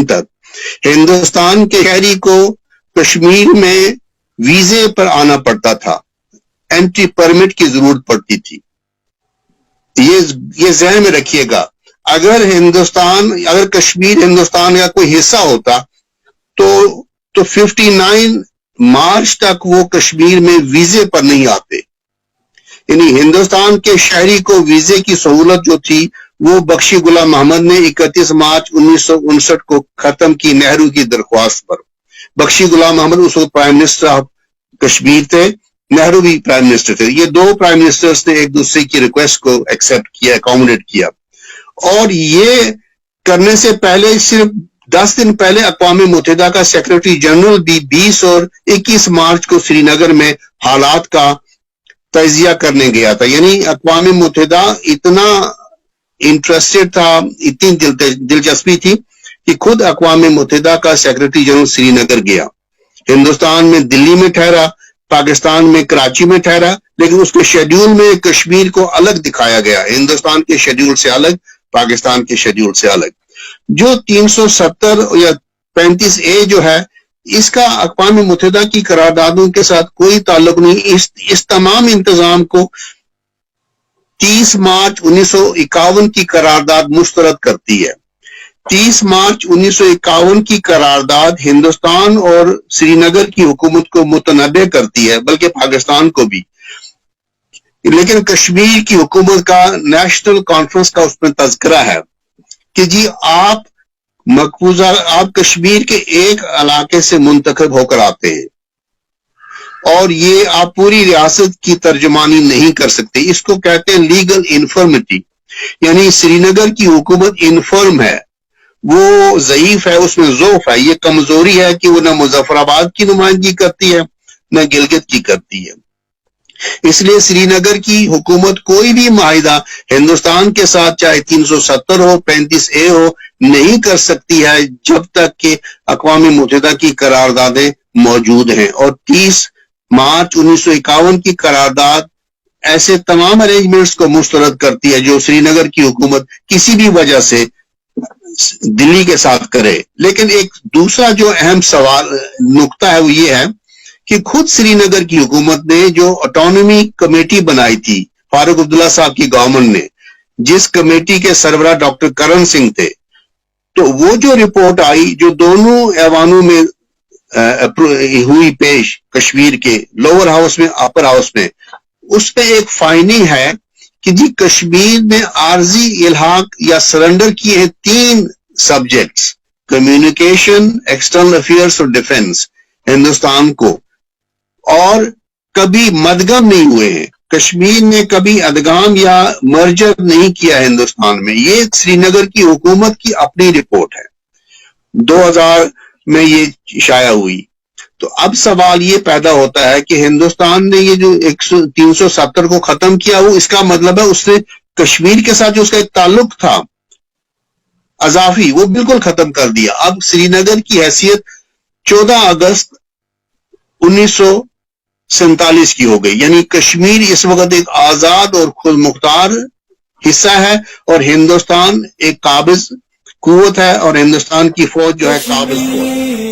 1969 तक हिंदुस्तान के शहरी को कश्मीर में वीजे पर आना पड़ता था, एंट्री परमिट की जरूरत पड़ती थी। ये ज़हन में रखिएगा, अगर कश्मीर हिंदुस्तान का कोई हिस्सा होता तो 59 मार्च तक वो कश्मीर में वीजे पर नहीं आते। यानी हिंदुस्तान के शहरी को वीजे की सहूलत जो थी वो बख्शी गुलाम मोहम्मद ने 31 मार्च 1959 को खत्म की नेहरू की दरख्वास्त पर। बख्शी गुलाम मोहम्मद उस वक्त प्राइम मिनिस्टर ऑफ कश्मीर थे, नेहरू भी प्राइम मिनिस्टर थे। ये दो प्राइम मिनिस्टर्स ने एक दूसरे की रिक्वेस्ट को एक्सेप्ट किया, अकोमोडेट किया। और ये करने से पहले सिर्फ 10 दिन पहले अक़वाम मुत्तहिदा का सेक्रेटरी जनरल भी 20 और 21 मार्च को श्रीनगर में हालात का तजिया करने गया था। यानी अक़वाम मुत्तहिदा इतना इंटरेस्टेड था, इतनी दिलचस्पी थी कि खुद अक़वाम मुत्तहिदा का सेक्रेटरी जनरल श्रीनगर गया। हिंदुस्तान में दिल्ली में ठहरा, पाकिस्तान में कराची में ठहरा, लेकिन उसके शेड्यूल में कश्मीर को अलग दिखाया गया, हिंदुस्तान के शेड्यूल से अलग, पाकिस्तान के शेड्यूल से अलग। जो 370 या 35A जो है, इसका अक़वाम मुत्तहिदा की करारदादों के साथ कोई ताल्लुक नहीं। इस तमाम इंतजाम को 30 मार्च 1951 की करारदाद मुस्तरद करती है। 30 मार्च 1951 की करारदाद हिंदुस्तान और श्रीनगर की हुकूमत को मुतनब्बे करती है, बल्कि पाकिस्तान को भी। लेकिन कश्मीर की हुकूमत का नेशनल कॉन्फ्रेंस का उसमें तज़किरा है कि जी आप कश्मीर के एक इलाके से मुंतखब होकर आते हैं और ये आप पूरी रियासत की तर्जमानी नहीं कर सकते। इसको कहते हैं लीगल इन्फर्मिटी, यानी श्रीनगर की हुकूमत इन्फर्म है, वो ज़ईफ है, उसमें ज़ौफ है, ये कमजोरी है कि वो न मुजफ्फराबाद की नुमाइंदगी करती है न गिलगित की करती है। इसलिए श्रीनगर की हुकूमत कोई भी माहिदा हिंदुस्तान के साथ चाहे 370 हो, 35A हो, नहीं कर सकती है जब तक कि अक़वाम मुत्तहिदा की करारदादें मौजूद हैं। और 30 मार्च 1951 की करारदाद ऐसे तमाम अरेंजमेंट्स को मुस्तरद करती है जो श्रीनगर की हुकूमत किसी भी वजह से दिल्ली के साथ करे। लेकिन एक दूसरा जो अहम सवाल नुक्ता है वो ये है कि खुद श्रीनगर की हुकूमत ने जो ऑटोनॉमी कमेटी बनाई थी फारूक अब्दुल्ला साहब की गवर्नमेंट ने, जिस कमेटी के सरबराह डॉक्टर करण सिंह थे, तो वो जो रिपोर्ट आई जो दोनों ऐवानों में हुई पेश, कश्मीर के लोअर हाउस में, अपर हाउस में, उस पे एक फाइंडिंग है कि जी कश्मीर ने आर्जी इल्हाक या सरेंडर किए हैं 3 सब्जेक्ट्स, कम्युनिकेशन, एक्सटर्नल अफेयर्स और डिफेंस, हिंदुस्तान को, और कभी मदगम नहीं हुए हैं। कश्मीर ने कभी अदगाम या मर्जर नहीं किया हिंदुस्तान में। ये श्रीनगर की हुकूमत की अपनी रिपोर्ट है, 2000 में ये शाया हुई। तो अब सवाल ये पैदा होता है कि हिंदुस्तान ने ये जो 370 को खत्म किया, वो इसका मतलब है उसने कश्मीर के साथ जो उसका एक ताल्लुक था अजाफी, वो बिल्कुल खत्म कर दिया। अब श्रीनगर की हैसियत 14 अगस्त 1947 की हो गई, यानी कश्मीर इस वक्त एक आजाद और खुद मुख्तार हिस्सा है और हिंदुस्तान एक काबिज कुव्वत है और हिंदुस्तान की फौज जो है काबिज कुव्वत है।